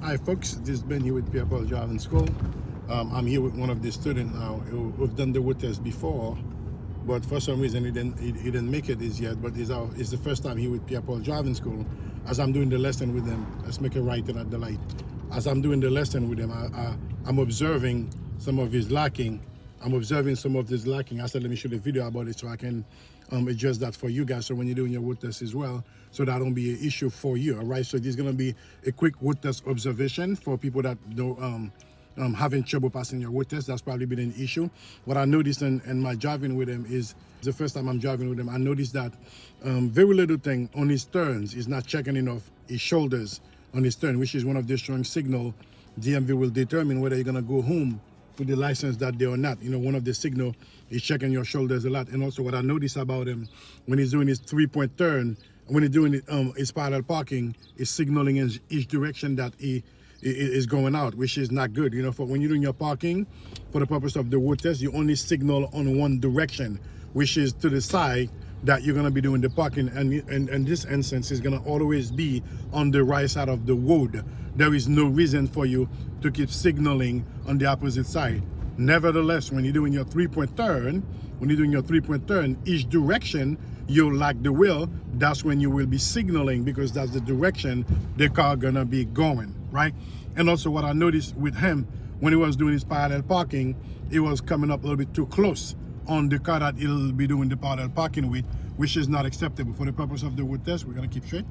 Hi folks, this is Ben here with Pierre driving school. I'm here with one of the students now who've done the road test before, but for some reason he didn't make it as yet. But it's the first time here with Pierre driving school. As I'm doing the lesson with him, let's make a right turn at the light. As I'm doing the lesson with him, I'm observing some of his lacking. I said, let me shoot a video about it so I can adjust that for you guys. So when you're doing your road test as well, so that don't be an issue for you. All right. So this is gonna be a quick road test observation for people that don't having trouble passing your road test. That's probably been an issue. What I noticed in my driving with him is the first time I'm driving with him, I noticed that very little thing on his turns is not checking enough his shoulders on his turn, which is one of the strong signal DMV will determine whether you're gonna go home with the license that they or not. You know, one of the signal is checking your shoulders a lot. And also what I notice about him when he's doing his 3-point turn, when he's doing his parallel parking, is signaling in each direction that he is going out, which is not good. You know, for when you're doing your parking, for the purpose of the road test, you only signal on one direction, which is to the side that you're gonna be doing the parking, and this instance is gonna always be on the right side of the road. There is no reason for you to keep signaling on the opposite side. Nevertheless, when you're doing your 3-point turn, each direction you lock the wheel, that's when you will be signaling, because that's the direction the car gonna be going, right? And also what I noticed with him, when he was doing his parallel parking, he was coming up a little bit too close on the car that he'll be doing the parallel parking with, which is not acceptable. For the purpose of the road test, we're gonna keep straight.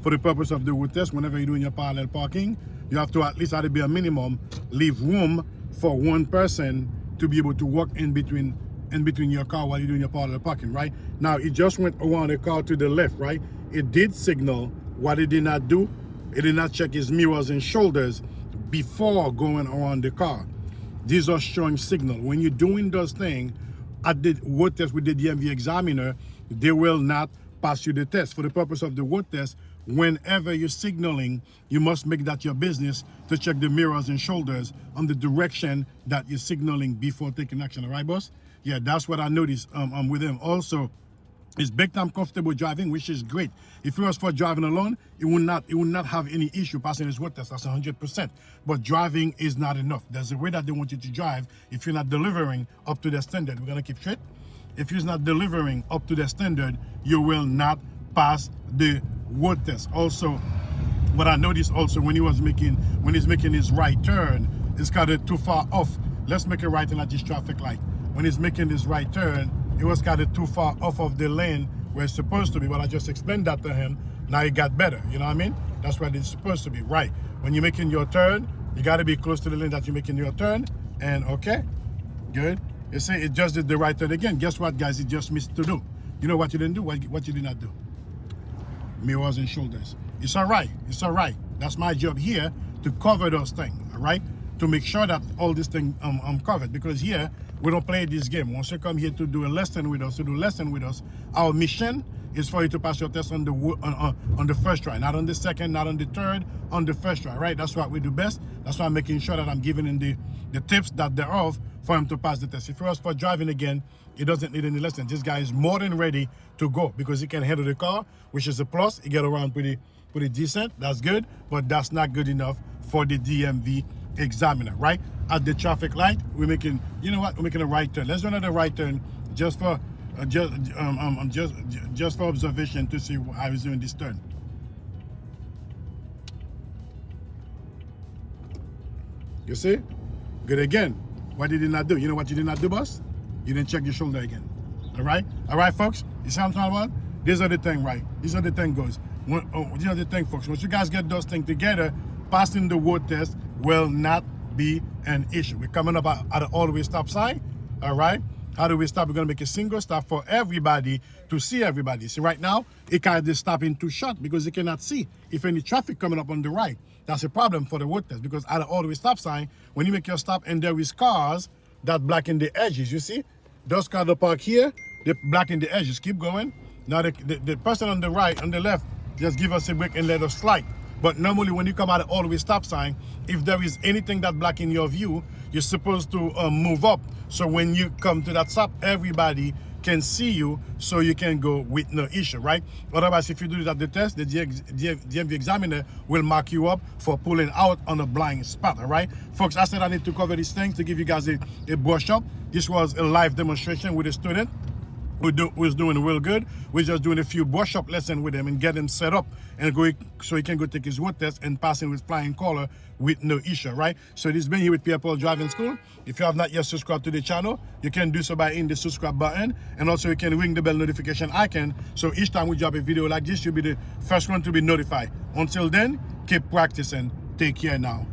For the purpose of the road test, whenever you're doing your parallel parking, you have to at least have to be a minimum, leave room for one person to be able to walk in between your car while you're doing your parallel parking, right? Now, it just went around the car to the left, right? It did signal. What it did not do, it did not check his mirrors and shoulders before going around the car. These are showing signal. When you're doing those things at the road test with the DMV examiner, they will not pass you the test. For the purpose of the road test, whenever you're signaling, you must make that your business to check the mirrors and shoulders on the direction that you're signaling before taking action. All right, boss? Yeah, that's what I noticed with him. Also, it's big time comfortable driving, which is great. If it was for driving alone, it would not have any issue passing his road test. That's 100%. But driving is not enough. There's a way that they want you to drive. If you're not delivering up to their standard, we're gonna keep straight. If you're not delivering up to their standard, you will not pass the road test. Also, what I noticed also when he's making his right turn, it's kind of too far off. Let's make a right turn at this traffic light. When he's making his right turn, it was kind of too far off of the lane where it's supposed to be. But I just explained that to him. Now it got better. You know what I mean? That's where it's supposed to be. Right. When you're making your turn, you got to be close to the lane that you're making your turn. And okay, good. You see, it just did the right turn again. Guess what, guys? It just missed to do. You know what you didn't do? What you did not do? Mirrors and shoulders. It's all right. It's all right. That's my job here, to cover those things. All right. To make sure that all this thing covered, because here we don't play this game. Once you come here to do a lesson with us, our mission is for you to pass your test on the first try, not on the second, not on the third, on the first try, right? That's what we do best. That's why I'm making sure that I'm giving him the tips that they're of for him to pass the test. If it was for driving again, he doesn't need any lesson. This guy is more than ready to go because he can handle the car, which is a plus. He get around pretty decent. That's good, but that's not good enough for the DMV examiner, right? At the traffic light, we're making, you know what? We're making a right turn. Let's run at the right turn just for observation to see how he's doing this turn. You see? Good again. What did he not do? You know what you did not do, boss? You didn't check your shoulder again. All right? All right, folks? You see what I'm talking about? These are the thing, right? These are the thing goes. These are the thing, folks. Once you guys get those things together, passing the road test will not be an issue. We're coming up at an all-the-way stop sign. All right? How do we stop? We're going to make a single stop for everybody to see everybody. See, right now, it kind of stopping too short because you cannot see if any traffic coming up on the right. That's a problem for the road test, because at an all-the-way stop sign, when you make your stop and there is cars that blacken the edges, you see? Those cars that park here, they blacken the edges. Keep going. Now, the person on the right, on the left, just give us a break and let us slide. But normally when you come out of all-the-way stop sign, if there is anything that blocking your view, you're supposed to move up. So when you come to that stop, everybody can see you, so you can go with no issue, right? Otherwise, if you do this at the test, the DMV examiner will mark you up for pulling out on a blind spot, all right? Folks, I said I need to cover these things to give you guys a brush up. This was a live demonstration with a student who's doing real good. We're just doing a few brush up lessons with him and get him set up and go so he can go take his road test and pass in with flying color with no issue, right? So this has been here with Pierre Driving School. If you have not yet subscribed to the channel, you can do so by hitting the subscribe button, and also you can ring the bell notification icon, so each time we drop a video like this, you'll be the first one to be notified. Until then, keep practicing. Take care now.